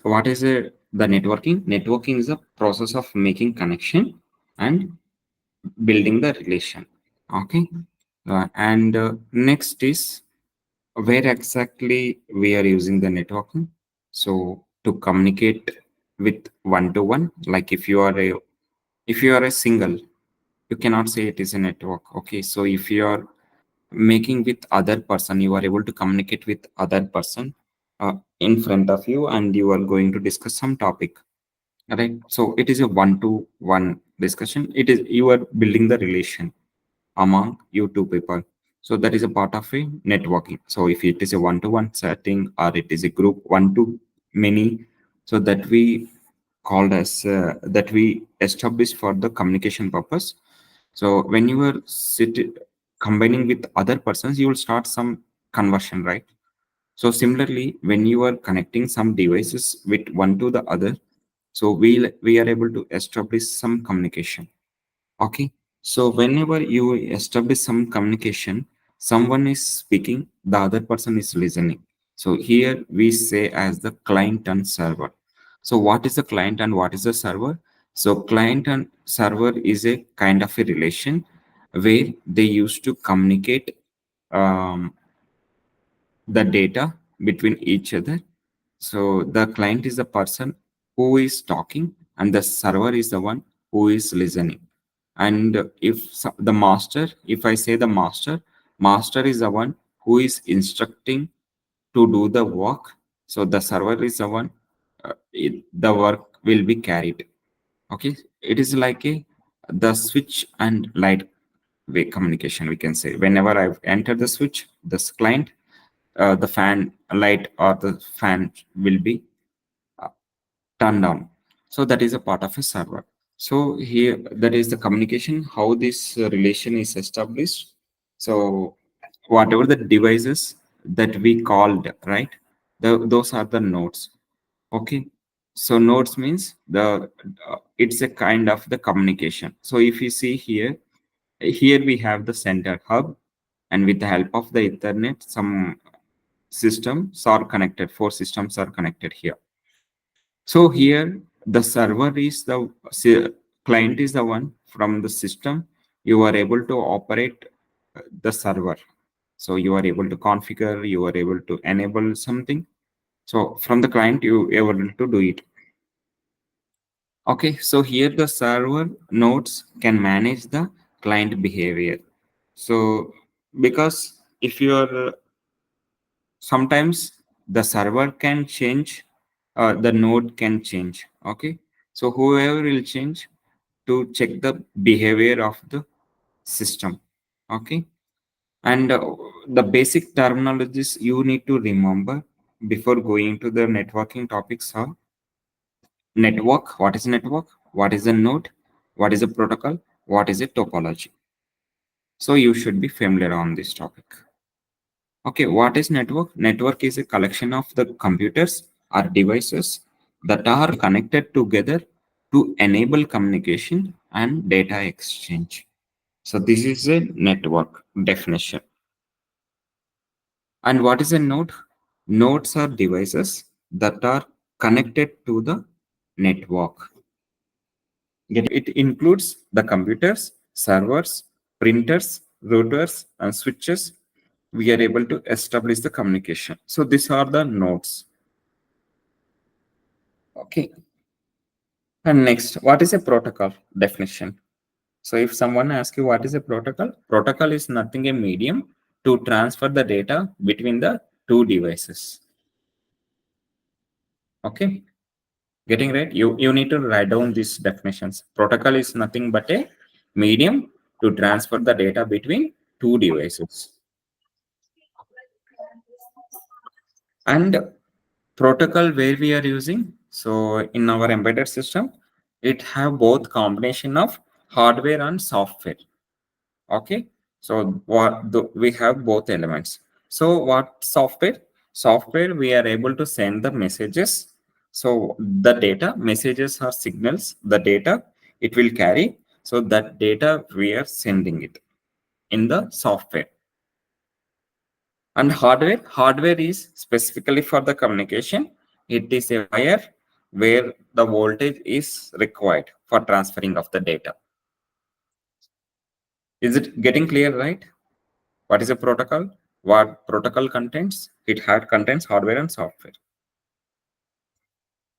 what is the networking? Networking is a process of making connection and building the relation. Okay. And next is where exactly we are using the networking. So to communicate with one to one, like if you are a single, you cannot say it is a network. Okay. So if you are making with other person, you are able to communicate with other person in front of you, and you are going to discuss some topic, right? So it is a one to one discussion. It is you are building the relation among you two people. So that is a part of a networking. So if it is a one-to-one setting or it is a group one to many, so that we called as that we established for the communication purpose. So when you are combining with other persons, you will start some conversion, right? So similarly, when you are connecting some devices with one to the other, so we are able to establish some communication. Okay. So whenever you establish some communication, someone is speaking, the other person is listening. So here we say as the client and server. So what is the client and what is the server? So client and server is a kind of a relation where they used to communicate um, the data between each other. So the client is the person who is talking, and the server is the one who is listening. And the master, if I say the master is the one who is instructing to do the work. So the server is the one, the work will be carried. Okay, it is like a the switch and light way communication, we can say. Whenever I've entered the switch, this client, the fan light or the fan will be uh, turned on. So that is a part of a server. So here that is the communication, how this relation is established. So whatever the devices that we called, right? Those are the nodes. Okay. So nodes means it's a kind of the communication. So if you see here, here we have the center hub, and with the help of the Ethernet, some systems are connected. 4 systems are connected here. So here the server is client is the one from the system. You are able to operate the server. So you are able to configure, you are able to enable something. So from the client, you are able to do it. Okay, so here the server nodes can manage the client behavior. So because if you are sometimes the server can change, the node can change. Okay, so whoever will change to check the behavior of the system. Okay, and the basic terminologies you need to remember before going to the networking topics are network. What is network? What is a node? What is a protocol? What is a topology? So you should be familiar on this topic. Okay, what is network? Network is a collection of the computers or devices that are connected together to enable communication and data exchange. So this is a network definition. And what is a node? Nodes are devices that are connected to the network. It includes the computers, servers, printers, routers, and switches. We are able to establish the communication. So these are the nodes. Okay. And next, what is a protocol definition? So if someone asks you what is a protocol, protocol is nothing a medium to transfer the data between the two devices. Okay. Getting right? You need to write down these definitions. Protocol is nothing but a medium to transfer the data between two devices. And protocol where we are using, so in our embedded system, it have both combination of hardware and software. Okay, so we have both elements. So what software we are able to send the messages. So the data, messages are signals, the data it will carry. So that data we are sending it in the software. And hardware is specifically for the communication. It is a wire where the voltage is required for transferring of the data. Is it getting clear, right? What is a protocol? What protocol contains? It contains hardware and software.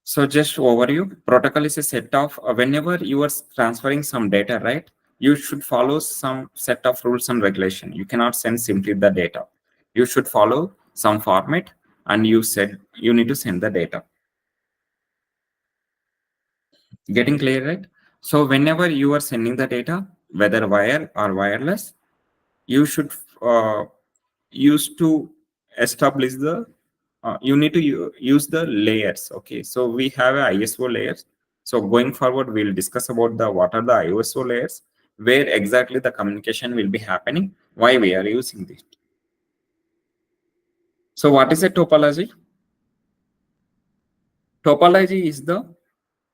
So just overview, protocol is a set of, whenever you are transferring some data, right? You should follow some set of rules and regulation. You cannot send simply the data. You should follow some format, and you said you need to send the data. Getting clear, right? So whenever you are sending the data, whether wire or wireless, you should use to establish the you need to use the layers. Okay, so we have a ISO layers. So going forward, we'll discuss about the what are the ISO layers, where exactly the communication will be happening, why we are using this. So what is a topology? Topology is the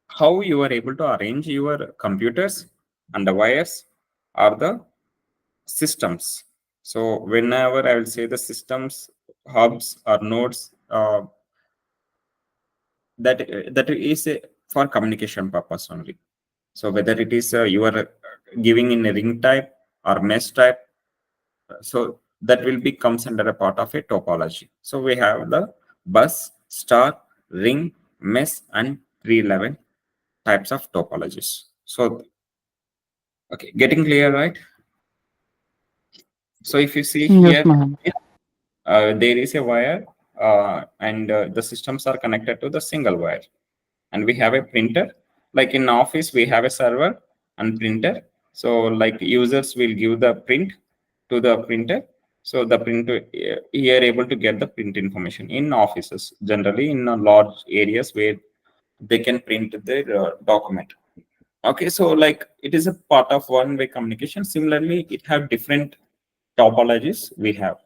how you are able to arrange your computers and the wires are the systems. So whenever I will say the systems, hubs or nodes, that is for communication purpose only. So whether it is you are giving in a ring type or mesh type, so that will be comes under a part of a topology. So we have the bus, star, ring, mesh, and tree level types of topologies. So okay, getting clear, right? So if you see Yes, here, ma'am. there is a wire, and the systems are connected to the single wire. And we have a printer. Like in office, we have a server and printer. So like users will give the print to the printer. So the printer here able to get the print information in offices, generally in large areas where they can print their document. Okay, so like it is a part of one-way communication. Similarly, it have different topologies we have.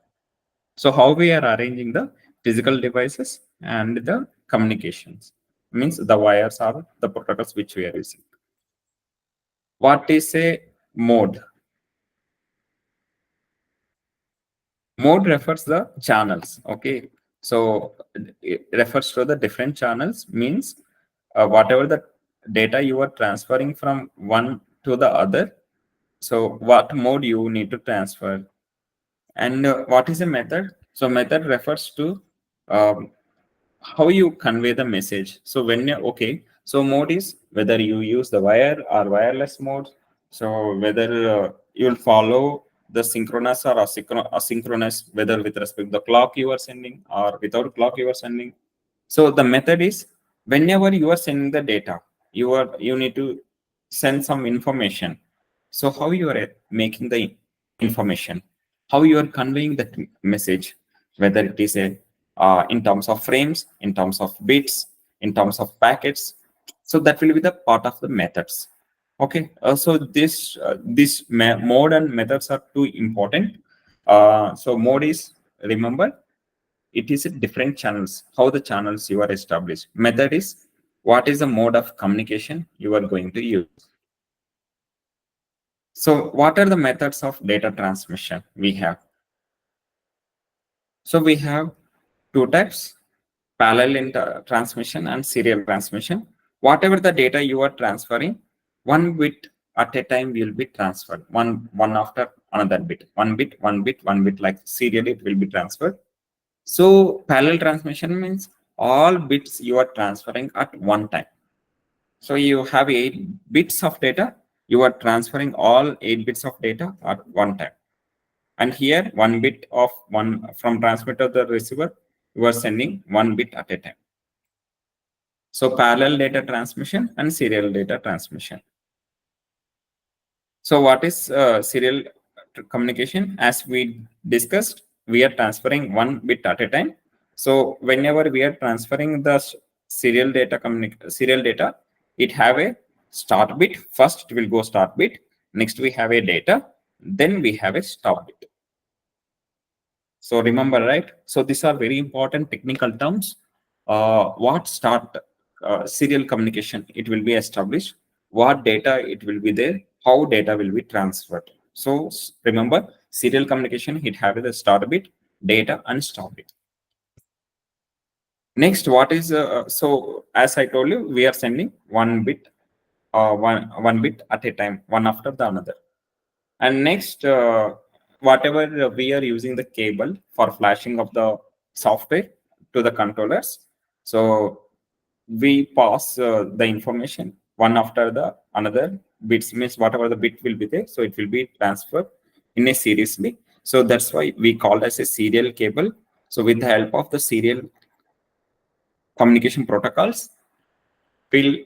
So how we are arranging the physical devices and the communications means the wires are the protocols which we are using. What is a mode? Mode refers the channels. Okay, so it refers to the different channels means whatever the data you are transferring from one to the other. So what mode you need to transfer, and what is a method? So method refers to um, how you convey the message. So when you okay, so mode is whether you use the wire or wireless mode. So whether you'll follow the synchronous or asynchronous, whether with respect to the clock you are sending or without clock you are sending. So the method is whenever you are sending the data, you need to send some information. So how you are making the information, how you are conveying that message, whether it is a in terms of frames, in terms of bits, in terms of packets. So that will be the part of the methods. Okay, so this mode and methods are too important. So mode is, remember, it is a different channels, how the channels you are established. Method is what is the mode of communication you are going to use. So what are the methods of data transmission we have? So we have two types, parallel transmission and serial transmission. Whatever the data you are transferring, one bit at a time will be transferred, one after another bit, one bit, like serially it will be transferred. So parallel transmission means all bits you are transferring at one time. So you have 8 bits of data, you are transferring all 8 bits of data at one time. And here one bit of one from transmitter to the receiver, you are sending one bit at a time. So parallel data transmission and serial data transmission. So what is serial communication? As we discussed, we are transferring one bit at a time. So whenever we are transferring the serial data, it have a start bit. First, it will go start bit. Next, we have a data. Then we have a stop bit. So remember, right? So these are very important technical terms. What start serial communication? It will be established. What data it will be there? How data will be transferred? So remember, serial communication, it have the start bit, data, and stop bit. Next, what is so as I told you, we are sending one bit at a time, one after the another. And next, whatever we are using the cable for flashing of the software to the controllers. So we pass the information one after the another bits, means whatever the bit will be there, so it will be transferred in a seriously. So that's why we call as a serial cable. So with the help of the serial communication protocols, will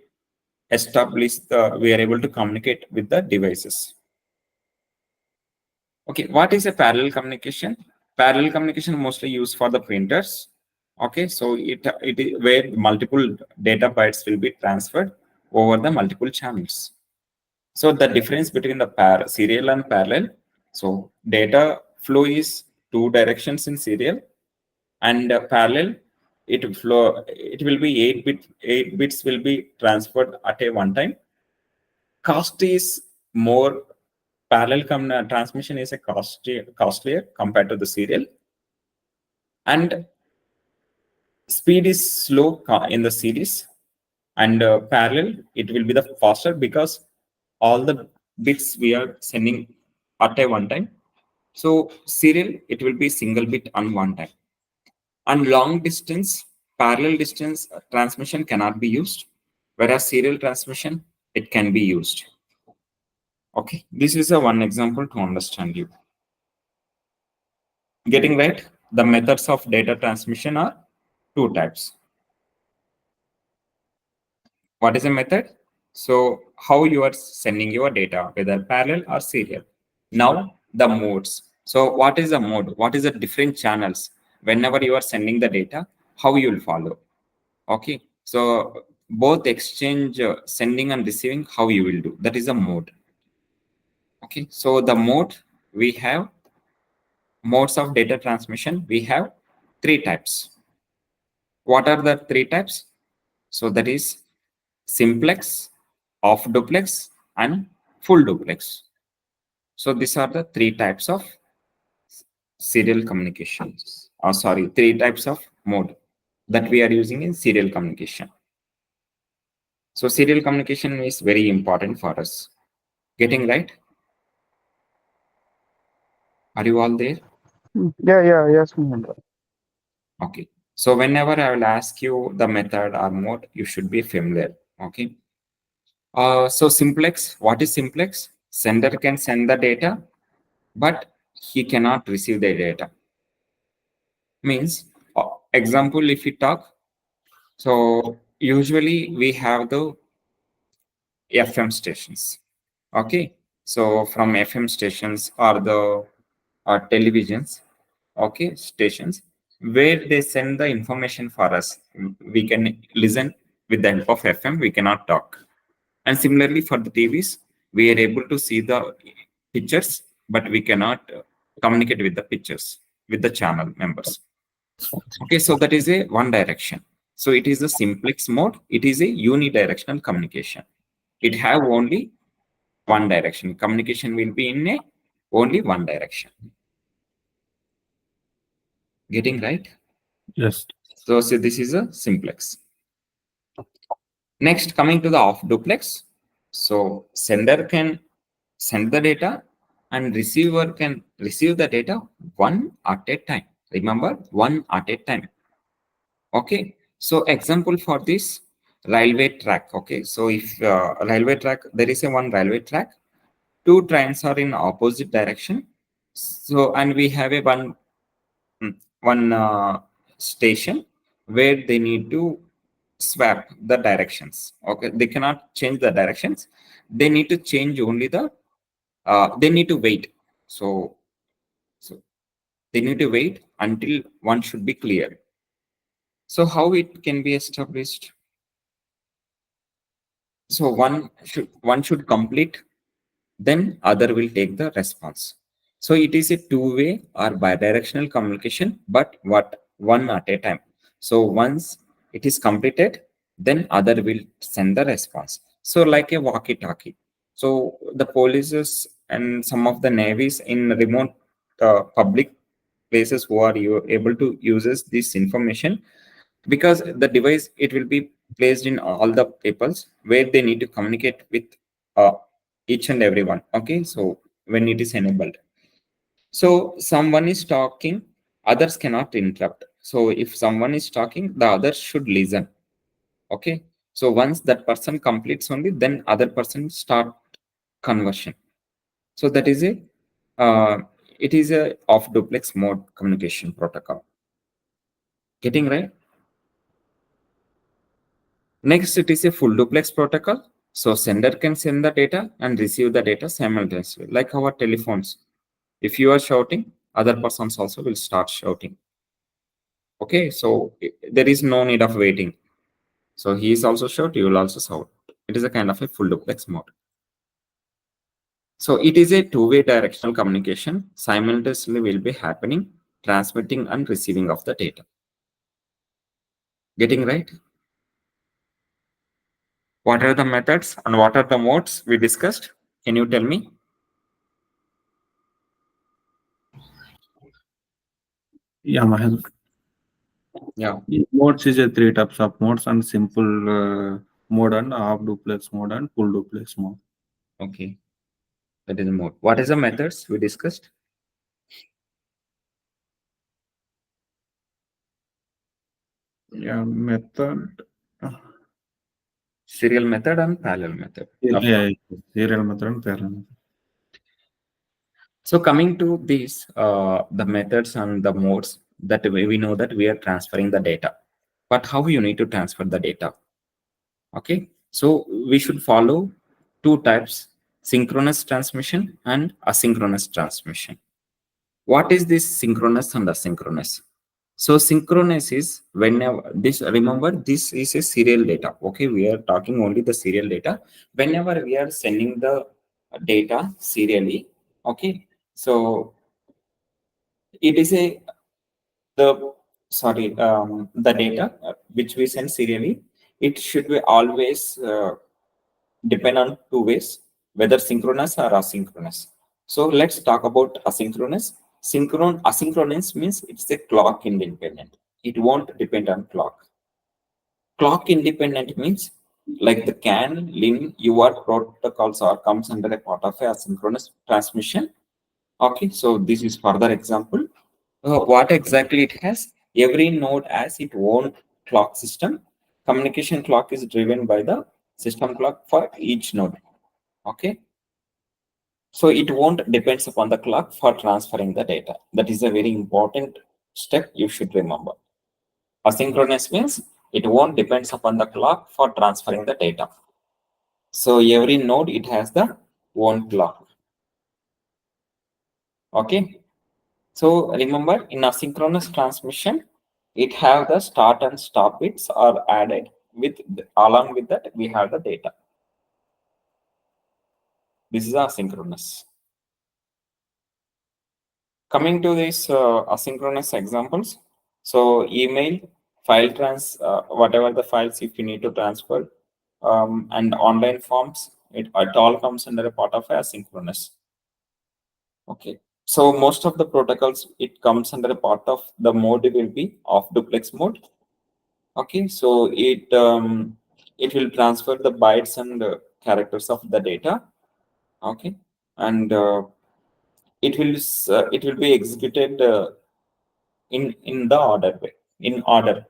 establish the we are able to communicate with the devices. Okay, what is a parallel communication? Parallel communication mostly used for the printers. Okay, so it is where multiple data bytes will be transferred over the multiple channels. So the difference between the serial and parallel, so data flow is two directions in serial, and parallel it will be 8 bits will be transferred at a one time. Cost is more, parallel transmission is a costlier compared to the serial, and speed is slow in the series, and parallel it will be the faster because all the bits we are sending at a one time. So serial it will be single bit on one time, and long distance parallel distance transmission cannot be used, whereas serial transmission it can be used. Okay, this is a one example to understand you. Getting right? The methods of data transmission are two types. What is a method? So how you are sending your data, whether parallel or serial. Now the modes. So what is the mode? What is the different channels? Whenever you are sending the data, how you will follow. Okay. So both exchange, sending and receiving, how you will do. That is a mode. Okay. So the mode we have, modes of data transmission, we have three types. What are the three types? So that is simplex, off duplex, and full duplex. So these are the three types of serial communications. Or sorry, three types of mode that we are using in serial communication. So serial communication is very important for us. Getting right? Are you all there? Yes, Mahendra. Okay. So whenever I will ask you the method or mode, you should be familiar. Okay. So simplex, what is simplex? Sender can send the data, but he cannot receive the data. Means, example, if we talk, so usually we have the FM stations. Okay, so from FM stations or the televisions, okay, stations where they send the information for us. We can listen with the help of FM. We cannot talk. And similarly for the TVs, we are able to see the pictures, but we cannot communicate with the pictures with the channel members. Okay, so that is a one direction. So it is a simplex mode. It is a unidirectional communication. It have only one direction. Communication will be in a only one direction. Getting right? Yes. So this is a simplex. Next, coming to the off duplex. So sender can send the data and receiver can receive the data one at a time. Remember, one at a time. Okay. So example for this railway track. Okay. So if railway track, there is a one railway track, two trains are in opposite direction. So, and we have a one station where they need to swap the directions. Okay, they cannot change the directions. They need to change only the. They need to wait. So they need to wait until one should be clear. So how it can be established? So one should complete, then other will take the response. So it is a two-way or bidirectional communication, but what one at a time. So once it is completed, then other will send the response. So like a walkie-talkie. So the polices and some of the navies in remote public places who are able to uses this information, because the device, it will be placed in all the peoples where they need to communicate with uh, each and everyone. Okay, so when it is enabled, so someone is talking, others cannot interrupt. So if someone is talking, the others should listen. Okay, so once that person completes only, then other person start conversion. So that is a it is a off duplex mode communication protocol. Getting right? Next, it is a full duplex protocol. So sender can send the data and receive the data simultaneously, like our telephones. If you are shouting, other persons also will start shouting. Okay, so there is no need of waiting. So he is also shout, you will also shout. It is a kind of a full duplex mode. So it is a two-way directional communication. Simultaneously will be happening, transmitting and receiving of the data. Getting right? What are the methods and what are the modes we discussed? Can you tell me? Yeah, Mahendra. Yeah. Modes is a three types of modes and simple mode and half duplex mode and full duplex mode. Okay. That is a mode. What is the methods we discussed? Yeah, method. Serial method and parallel method. Yeah, Of yeah, yeah. Serial method and parallel method. So coming to these, the methods and the modes, that we know that we are transferring the data. But how you need to transfer the data? Okay, so we should follow two types: synchronous transmission and asynchronous transmission. What is this synchronous and asynchronous? So synchronous is whenever this, remember this is a serial data. Okay, we are talking only the serial data. Whenever we are sending the data serially, okay, so it is a the the data which we send serially, it should be always depend on two ways, whether synchronous or asynchronous. So let's talk about asynchronous. Asynchronous means it's a clock independent. It won't depend on clock. Clock independent means like the CAN, LIN, UART protocols are comes under a part of a asynchronous transmission. Okay, so this is further example. What exactly it has? Every node has its own clock system. Communication clock is driven by the system clock for each node. Okay, so it won't depends upon the clock for transferring the data. That is a very important step you should remember. Asynchronous means it won't depends upon the clock for transferring the data. So every node, it has the own clock. Okay, so remember in asynchronous transmission, it have the start and stop bits are added with along with that we have the data. This is asynchronous. Coming to these asynchronous examples, so email, whatever the files if you need to transfer, and online forms, it all comes under a part of asynchronous. Okay, so most of the protocols, it comes under a part of the mode will be off duplex mode. Okay, so it will transfer the bytes and characters of the data. Okay, and it will be executed in the order way, in order.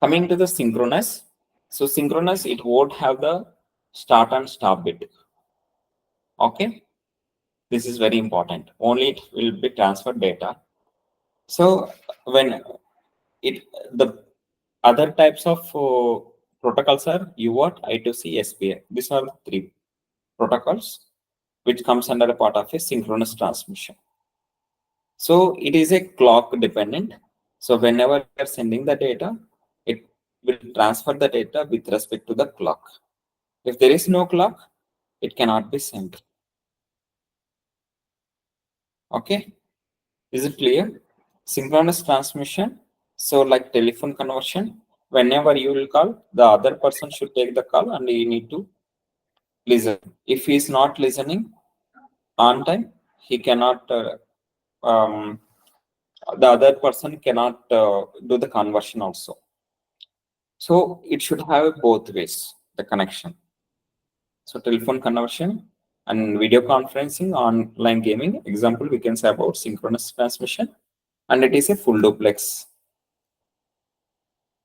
Coming to the synchronous, so synchronous, it won't have the start and stop bit. Okay, this is very important. Only it will be transferred data. So when it the other types of protocols are UART, I2C, SPI. These are the three protocols which comes under a part of a synchronous transmission. So it is a clock dependent. So whenever we are sending the data, it will transfer the data with respect to the clock. If there is no clock, it cannot be sent. Okay, is it clear? Synchronous transmission. So like telephone conversion, whenever you will call, the other person should take the call and you need to listen. If he is not listening on time, he cannot the other person cannot do the conversion also. So it should have both ways, the connection. So telephone conversion and video conferencing, online gaming. Example, we can say about synchronous transmission, and it is a full duplex.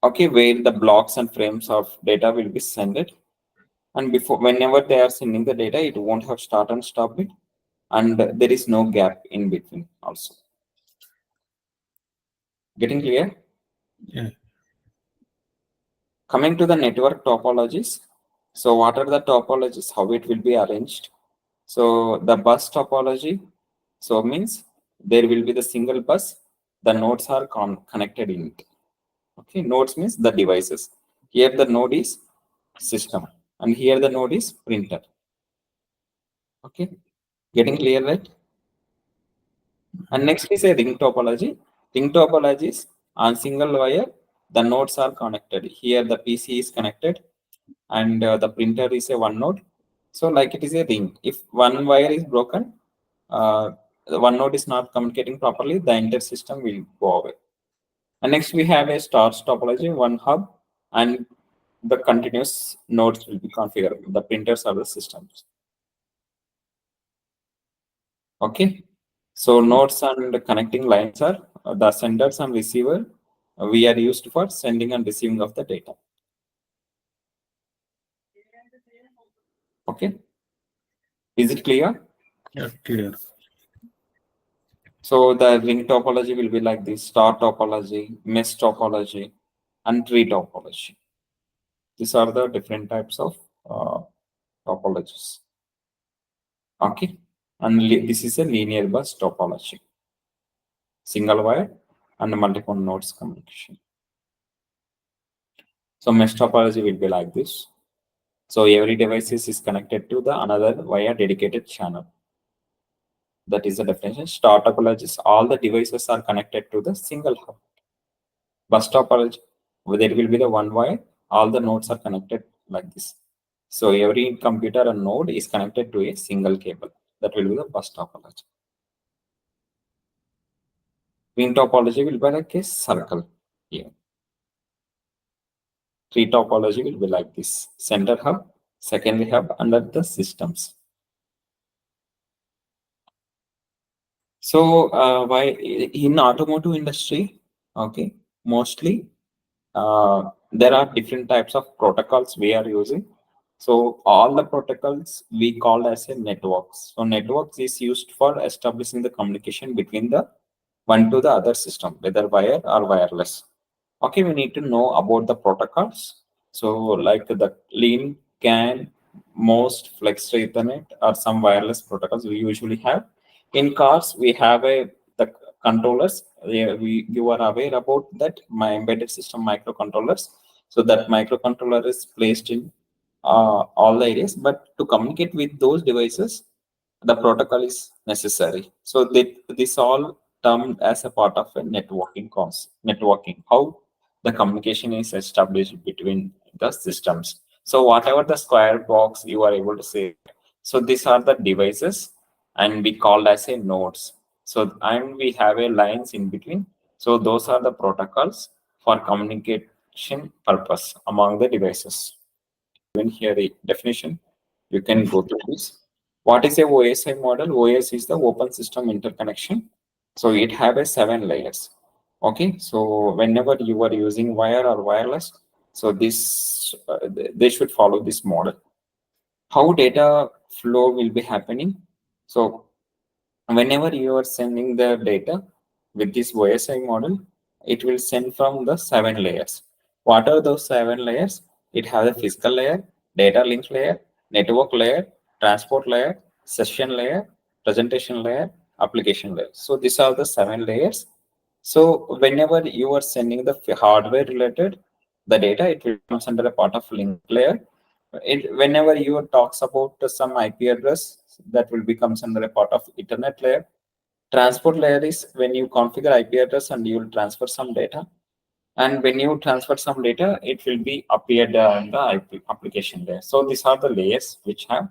Okay, where the blocks and frames of data will be sent, and before whenever they are sending the data, it won't have start and stop bit, and there is no gap in between also. Getting clear? Yeah. Coming to the network topologies. So what are the topologies? How it will be arranged? So the bus topology, so means there will be the single bus. The nodes are connected in it. Okay, nodes means the devices. Here the node is system, and here the node is printer. Okay, getting clear, right? And next is a ring topology. Ring topology is on single wire, the nodes are connected. Here the PC is connected, and the printer is a one node. So like it is a ring. If one wire is broken, the one node is not communicating properly, the entire system will go away. And next we have a stars topology, one hub, and the continuous nodes will be configured. The printers are the systems. Okay. So nodes and the connecting lines are the senders and receiver. We are used for sending and receiving of the data. Okay. Is it clear? Yeah, clear. So the ring topology will be like this: star topology, mesh topology, and tree topology. These are the different types of topologies. Okay. And this is a linear bus topology. Single wire and multiple nodes communication. So mesh topology will be like this. So every device is connected to the another via dedicated channel. That is the definition. Star topology is all the devices are connected to the single hub. Bus topology, there will be the one wire, all the nodes are connected like this. So every computer and node is connected to a single cable. That will be the bus topology. Ring topology will be like a circle here. Tree topology will be like this: center hub, secondary hub, under the systems. So why in automotive industry, okay, mostly there are different types of protocols we are using. So all the protocols we call as a networks. So networks is used for establishing the communication between the one to the other system, whether wire or wireless. Okay, we need to know about the protocols. So like the lean, CAN, most, flex ethernet, or some wireless protocols we usually have. In cars, we have the controllers. You are aware about that, my embedded system microcontrollers. So that microcontroller is placed in all the areas, but to communicate with those devices, the protocol is necessary. So this all termed as a part of a networking course. Networking, how the communication is established between the systems. So whatever the square box you are able to say, so these are the devices, and we called as a nodes. So and we have a lines in between. So those are the protocols for communication purpose among the devices. Even here the definition, you can go through this. What is a OSI model? OS is the open system interconnection. So it have a 7 layers. Okay, so whenever you are using wire or wireless, so this they should follow this model. How data flow will be happening? So whenever you are sending the data with this OSI model, it will send from the 7 layers. What are those 7 layers? It has a physical layer, data link layer, network layer, transport layer, session layer, presentation layer, application layer. So these are the 7 layers. So whenever you are sending the hardware related the data, it will comes under a part of link layer. Whenever you talks about some IP address, that will becomes under a part of Ethernet layer. Transport layer is when you configure IP address and you will transfer some data. And when you transfer some data, it will be appeared in the IP application layer. So these are the layers which have,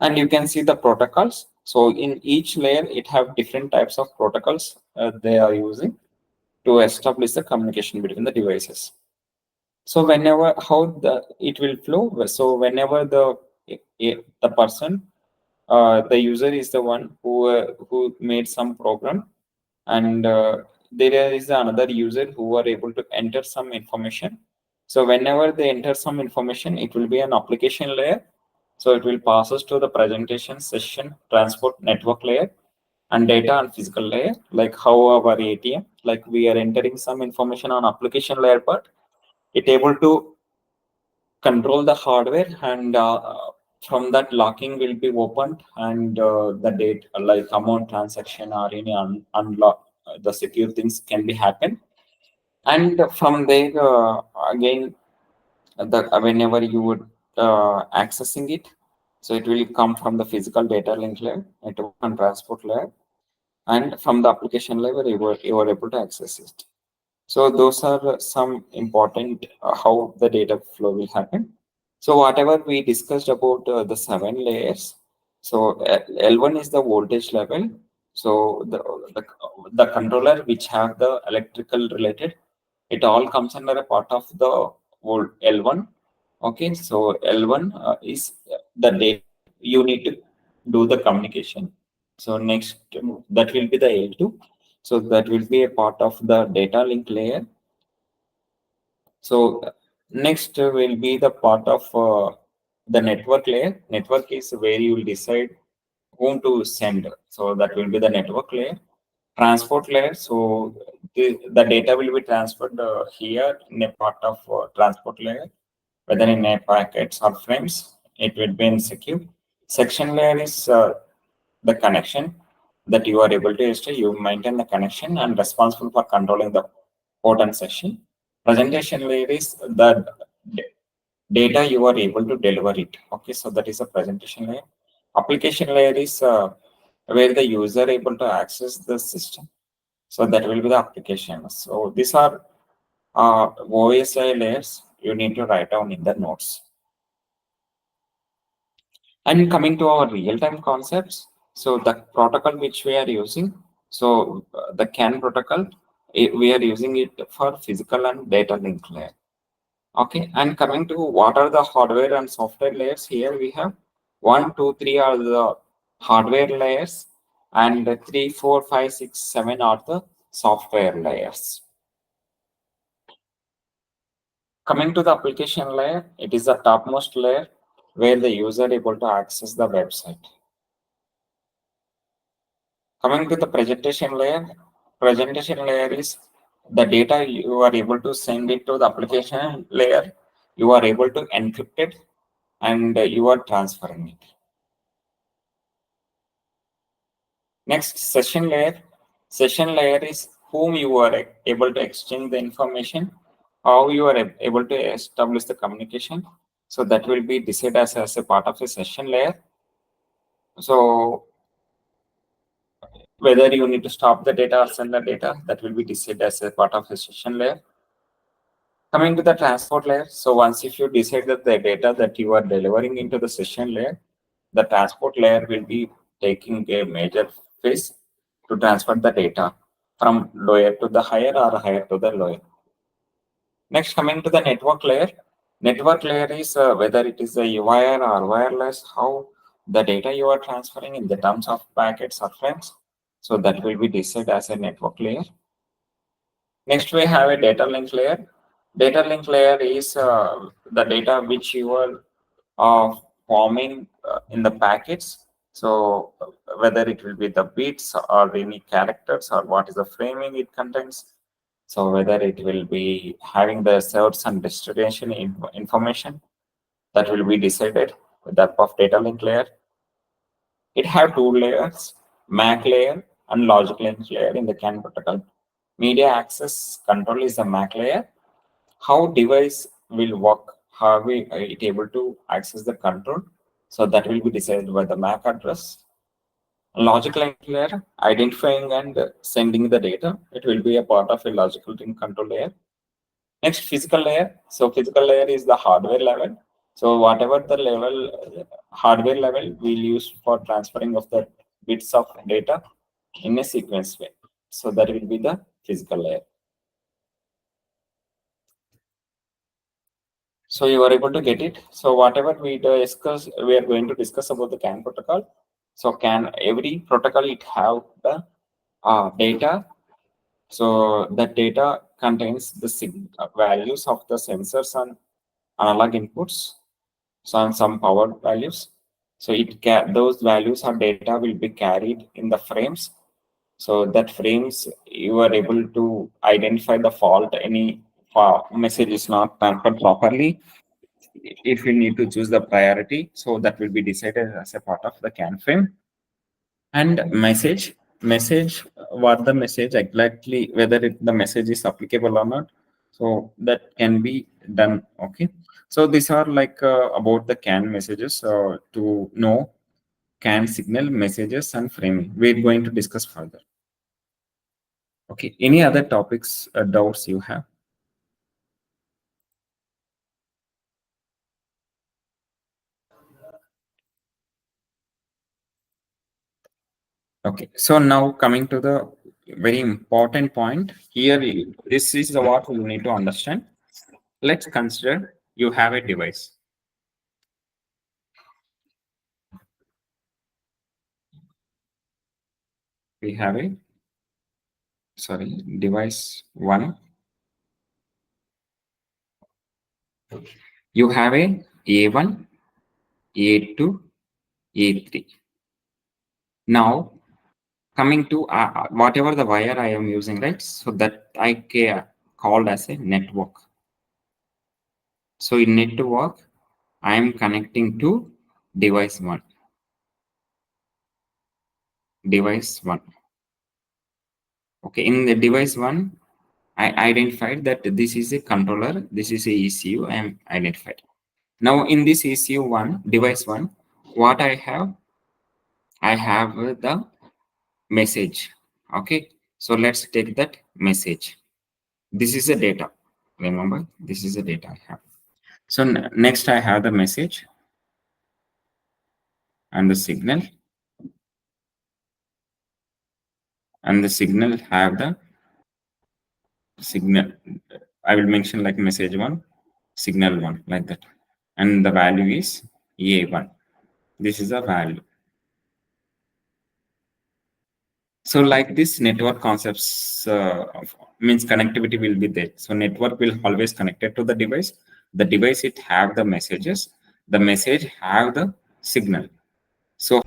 and you can see the protocols. So in each layer, it have different types of protocols they are using to establish the communication between the devices. So whenever how the it will flow. So whenever the person, the user is the one who made some program, and there is another user who are able to enter some information. So whenever they enter some information, it will be an application layer. So it will pass us to the presentation, session, transport, network layer, and data and physical layer. Like how our ATM, like we are entering some information on application layer part, it able to control the hardware, and from that locking will be opened, and the date like amount transaction or any unlock the secure things can be happen. And from there, again, the whenever you would accessing it, so it will come from the physical data link layer, network and transport layer, and from the application layer you were able to access it. So those are some important how the data flow will happen. So whatever we discussed about the 7 layers, so L1 is the voltage level. So the controller which have the electrical related, it all comes under a part of the L1. Okay, so L1 is the data you need to do the communication. So next, that will be the L2. So that will be a part of the data link layer. So next will be the part of the network layer. Network is where you will decide whom to send. So that will be the network layer. Transport layer. So the data will be transferred here in a part of transport layer, whether in a packets or frames. It will be in secure. Section layer is the connection that you are able to establish. You maintain the connection and responsible for controlling the port and section. Presentation layer is the data you are able to deliver it. Okay, so that is a presentation layer. Application layer is where the user able to access the system. So that will be the application. So these are OSI layers you need to write down in the notes. And coming to our real-time concepts, so the protocol which we are using, so the CAN protocol, we are using it for physical and data link layer. Okay, and coming to what are the hardware and software layers, here we have 1, 2, 3 are the hardware layers, and 3, 4, 5, 6, 7 are the software layers. Coming to the application layer, it is the topmost layer where the user able to access the website. Coming to the presentation layer is the data you are able to send it to the application layer. You are able to encrypt it, and you are transferring it. Next, session layer. Session layer is whom you are able to exchange the information, how you are able to establish the communication. So that will be decided as a part of a session layer. So whether you need to stop the data or send the data, that will be decided as a part of a session layer. Coming to the transport layer, so once if you decide that the data that you are delivering into the session layer, the transport layer will be taking a major phase to transfer the data from lower to the higher or higher to the lower. Next, coming to the network layer. Network layer is whether it is a wire or wireless, how the data you are transferring in the terms of packets or frames. So that will be decided as a network layer. Next, we have a data link layer. Data link layer is the data which you are forming in the packets. So whether it will be the bits or any characters or what is the framing it contains. So whether it will be having the source and destination information, that will be decided with that of data link layer. It have 2 layers, MAC layer and logic link layer in the CAN protocol. Media access control is the MAC layer. How device will work, how we it able to access the control. So that will be decided by the MAC address. Logical link layer, identifying and sending the data. It will be a part of a logical link control layer. Next, physical layer. So physical layer is the hardware level. So whatever the level, hardware level we'll use for transferring of the bits of data in a sequence way. So that will be the physical layer. So you are able to get it. So whatever we discuss, we are going to discuss about the CAN protocol. So can every protocol it have the data. So that data contains the values of the sensors and analog inputs. So and some power values. So those values or data will be carried in the frames. So that frames you are able to identify the fault. Any message is not transferred properly. If you need to choose the priority, so that will be decided as a part of the CAN frame. And message, what the message exactly, whether the message is applicable or not. So that can be done. Okay. So these are like about the CAN messages. To know CAN signal messages and framing, we're going to discuss further. Okay. Any other topics, doubts you have? Okay, so now coming to the very important point here, this is the what you need to understand. Let's consider you have a device. We have a, sorry, device one. You have a A1, A2, A3. Now coming to whatever the wire I am using, right? So that I called as a network. So in network, I am connecting to device one. Device one. Okay, in the device one, I identified that this is a controller, this is a ECU, I am identified. Now in this ECU one, device one, what I have the message. Okay, so let's take that message. This is a data. Remember, this is a data I have. So next I have the message and the signal. And the signal have the signal. I will mention like message one, signal one, like that. And the value is A1. This is a value. So like this network concepts means connectivity will be there. So network will always connected to the device. The device it have the messages. The message have the signal. So